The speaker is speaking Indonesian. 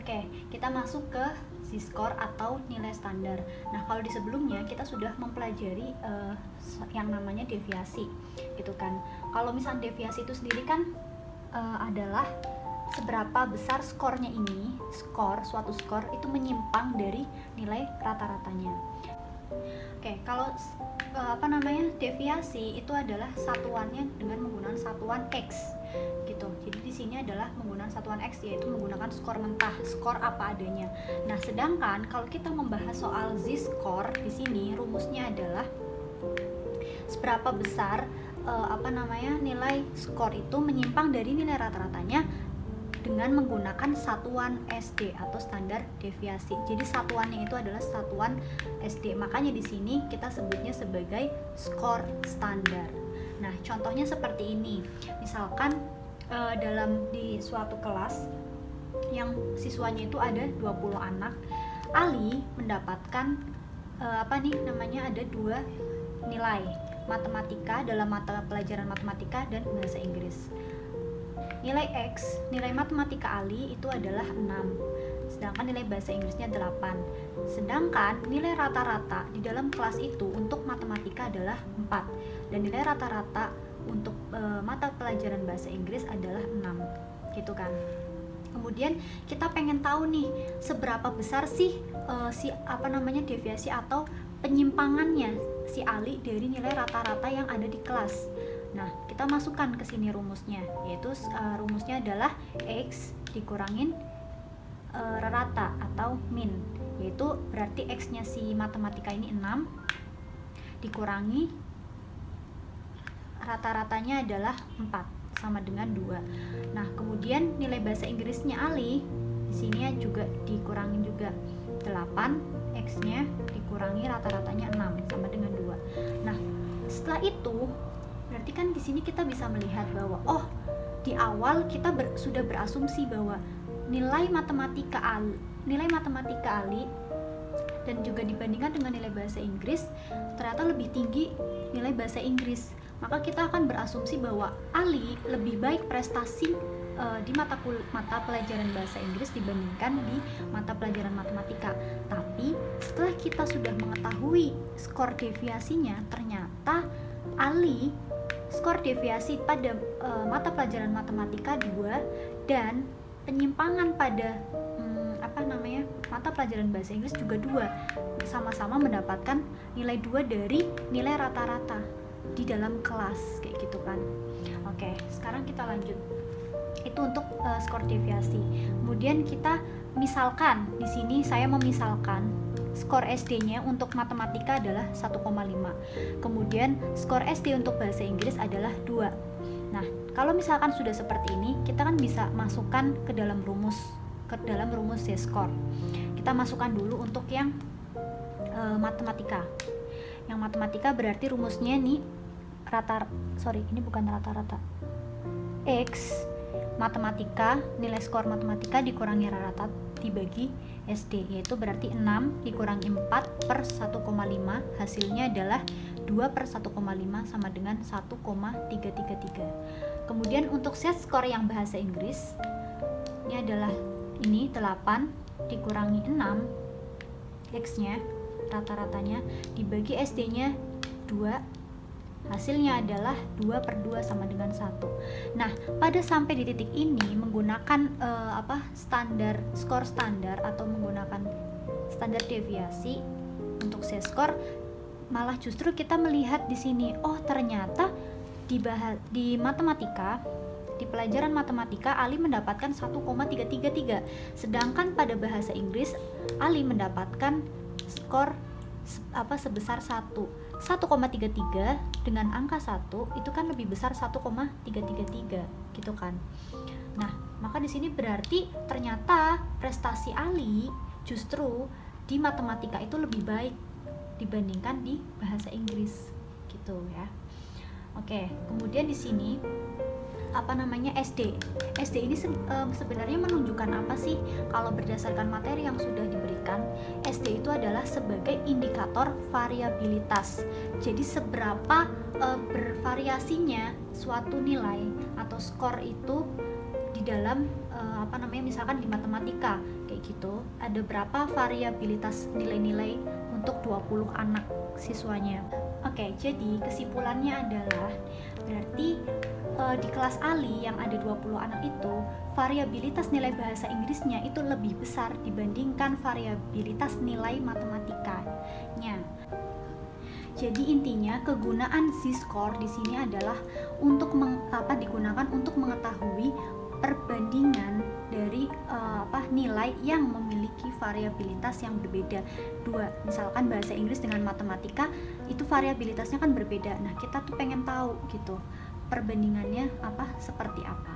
Oke, kita masuk ke Z-score atau nilai standar. Nah, kalau di sebelumnya kita sudah mempelajari yang namanya deviasi, gitu kan. Kalau misalnya deviasi itu sendiri kan adalah seberapa besar skornya ini, suatu skor itu menyimpang dari nilai rata-ratanya. Oke, kalau deviasi itu adalah satuannya dengan menggunakan satuan X gitu. Jadi di sini adalah menggunakan satuan X, yaitu menggunakan skor mentah, skor apa adanya. Nah, sedangkan kalau kita membahas soal Z-score di sini rumusnya adalah seberapa besar nilai skor itu menyimpang dari nilai rata-ratanya dengan menggunakan satuan SD atau standar deviasi. Jadi satuannya itu adalah satuan SD. Makanya di sini kita sebutnya sebagai skor standar. Nah, contohnya seperti ini. Misalkan di suatu kelas yang siswanya itu ada 20 anak, Ali mendapatkan ada 2 nilai matematika dalam mata pelajaran matematika dan bahasa Inggris. Nilai X, nilai matematika Ali itu adalah 6, sedangkan nilai bahasa Inggrisnya 8. Sedangkan nilai rata-rata di dalam kelas itu untuk matematika adalah 4, dan nilai rata-rata untuk mata pelajaran bahasa Inggris adalah 6, gitu kan. Kemudian kita pengen tahu nih seberapa besar sih deviasi atau penyimpangannya si Ali dari nilai rata-rata yang ada di kelas. Nah, kita masukkan ke sini rumusnya, yaitu rumusnya adalah X dikurangin rata atau min, yaitu berarti X-nya si matematika ini 6 dikurangi rata-ratanya adalah 4 sama dengan 2. Nah, kemudian nilai bahasa Inggrisnya Ali di sini juga dikurangin juga 8, X-nya dikurangi rata-ratanya 6 sama dengan 2. Nah, setelah itu berarti kan di sini kita bisa melihat bahwa di awal kita sudah berasumsi bahwa nilai matematika Ali dan juga dibandingkan dengan nilai bahasa Inggris ternyata lebih tinggi nilai bahasa Inggris. Maka kita akan berasumsi bahwa Ali lebih baik prestasi di mata pelajaran bahasa Inggris dibandingkan di mata pelajaran matematika. Tapi setelah kita sudah mengetahui skor deviasinya, ternyata Ali skor deviasi pada mata pelajaran matematika 2 dan penyimpangan pada mata pelajaran bahasa Inggris juga 2, sama-sama mendapatkan nilai 2 dari nilai rata-rata di dalam kelas, kayak gitu kan. Oke, sekarang kita lanjut. Itu untuk skor deviasi. Kemudian kita misalkan di sini saya memisalkan skor SD-nya untuk matematika adalah 1,5. Kemudian skor SD untuk bahasa Inggris adalah 2. Nah, kalau misalkan sudah seperti ini, kita kan bisa masukkan ke dalam rumus Z-score. Kita masukkan dulu untuk yang matematika. Yang matematika berarti rumusnya nih ini bukan rata-rata. X matematika, nilai skor matematika dikurangi rata-rata dibagi SD, yaitu berarti 6 dikurangi 4 per 1,5, hasilnya adalah 2 per 1,5 sama dengan 1,333. Kemudian untuk Z-score yang bahasa Inggris ini adalah 8 dikurangi 6 X-nya rata-ratanya dibagi SD-nya 2, hasilnya adalah 2 per 2 sama dengan 1. Nah, pada sampai di titik ini menggunakan skor standar atau menggunakan standar deviasi untuk Z-score, malah justru kita melihat di sini ternyata di matematika, di pelajaran matematika Ali mendapatkan 1,333, sedangkan pada bahasa Inggris Ali mendapatkan skor sebesar 1,33 dengan angka 1 itu kan lebih besar 1,333, gitu kan. Nah, maka di sini berarti ternyata prestasi Ali justru di matematika itu lebih baik dibandingkan di bahasa Inggris, gitu ya. Oke, kemudian di sini SD ini sebenarnya menunjukkan apa sih? Kalau berdasarkan materi yang sudah diberikan, SD itu adalah sebagai indikator variabilitas. Jadi seberapa bervariasinya suatu nilai atau skor itu di dalam misalkan di matematika kayak gitu ada berapa variabilitas nilai-nilai untuk 20 anak siswanya. Oke, jadi kesimpulannya adalah berarti di kelas Ali yang ada 20 anak itu variabilitas nilai bahasa Inggrisnya itu lebih besar dibandingkan variabilitas nilai matematikanya. Jadi intinya kegunaan Z-score di sini adalah untuk digunakan untuk mengetahui perbandingan dari nilai yang memiliki variabilitas yang berbeda. Misalkan bahasa Inggris dengan matematika itu variabilitasnya kan berbeda. Nah, kita tuh pengen tahu gitu perbandingannya seperti apa.